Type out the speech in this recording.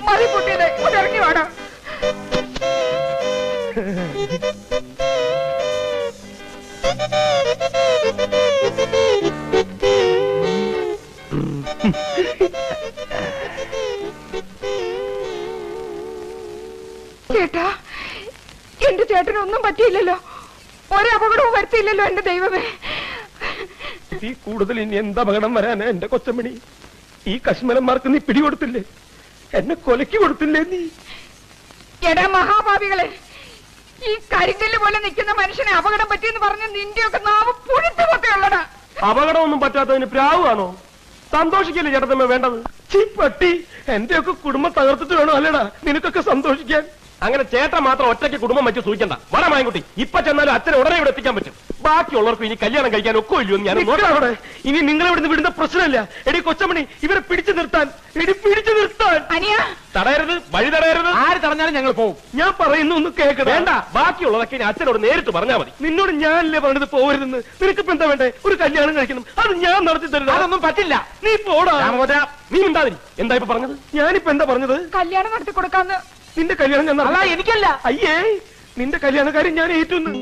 മതി കുട്ടിയത് ഇറങ്ങി വേണം. ചേട്ടാ, എന്റെ ചേട്ടനൊന്നും പറ്റിയില്ലല്ലോ, ഒരപകടവും വരുത്തിയില്ലല്ലോ എന്റെ ദൈവമേ. ഈ കൂടുതൽ ഇനി എന്ത് അപകടം വരാനാ എന്റെ കൊച്ചമണി? ഈ കശ്മലന്മാർക്ക് നീ പിടികൊടുത്തില്ലേ? എന്നെ കൊലക്ക് കൊടുത്തില്ലേ നീ? എടാ മഹാഭാവികളെ, ഈ കരിങ്കല്ല് പോലെ നിൽക്കുന്ന മനുഷ്യനെ അപകടം പറ്റിയെന്ന് പറഞ്ഞ് നിന്റെയൊക്കെ നാവ് പുഴുത്തു പൊട്ടയുള്ളടാ. അപകടമൊന്നും പറ്റാത്തതിന് പ്രാവാണോ? സന്തോഷിക്കല്ലേ ചേട്ടത്തമ്മ വേണ്ടത്? പട്ടി, എന്റെയൊക്കെ കുടുംബം തകർത്തിട്ട് വേണോ അല്ലേടാ നിനക്കൊക്കെ സന്തോഷിക്കാൻ? അങ്ങനെ ചേട്ടൻ മാത്രം ഒറ്റയ്ക്ക് കുടുംബം വെച്ച് സൂചിക്കണ്ട. വട മായൻകുട്ടി, ഇപ്പൊ ചെന്നാലും അച്ഛനെ ഉടനെ ഇവിടെ എത്തിക്കാൻ പറ്റും. ബാക്കിയുള്ളവർക്ക് ഇനി കല്യാണം കഴിക്കാൻ ഒക്കെ ഇല്ലയോ? ഞാൻ അവിടെ ഇനി നിങ്ങളെ ഇവിടുന്ന് വിടുന്ന പ്രശ്നമില്ല. എടി കൊച്ചമണി, ഇവരെ പിടിച്ചു നിർത്താൻ, പിടിച്ചു നിർത്താൻ. തടയരുത്, വഴി തടയരുത്. ആര് തടഞ്ഞാലും ഞങ്ങൾ പോകും. ഞാൻ പറയുന്നു ഒന്ന് കേൾക്കണം. വേണ്ട, ബാക്കിയുള്ളതൊക്കെ ഇനി അച്ഛനോട് നേരിട്ട് പറഞ്ഞാൽ മതി. നിന്നോട് ഞാനല്ലേ പറഞ്ഞത് പോകരുതെന്ന്. നിനക്കിപ്പോ എന്താ വേണ്ടേ? ഒരു കല്യാണം കഴിക്കണം, അത് ഞാൻ നടത്തി തരുന്നു. അതൊന്നും പറ്റില്ല. നീ പോടാ. നീ ഉണ്ടാതിരി. എന്താ ഇപ്പൊ പറഞ്ഞത്? ഞാനിപ്പോ എന്താ പറഞ്ഞത്? കല്യാണം നടത്തി കൊടുക്കാന്ന്. നിന്റെ കല്യാണം ഞാൻ എനിക്കല്ല. അയ്യേ, നിന്റെ കല്യാണക്കാരി ഞാൻ ഏറ്റുന്നു.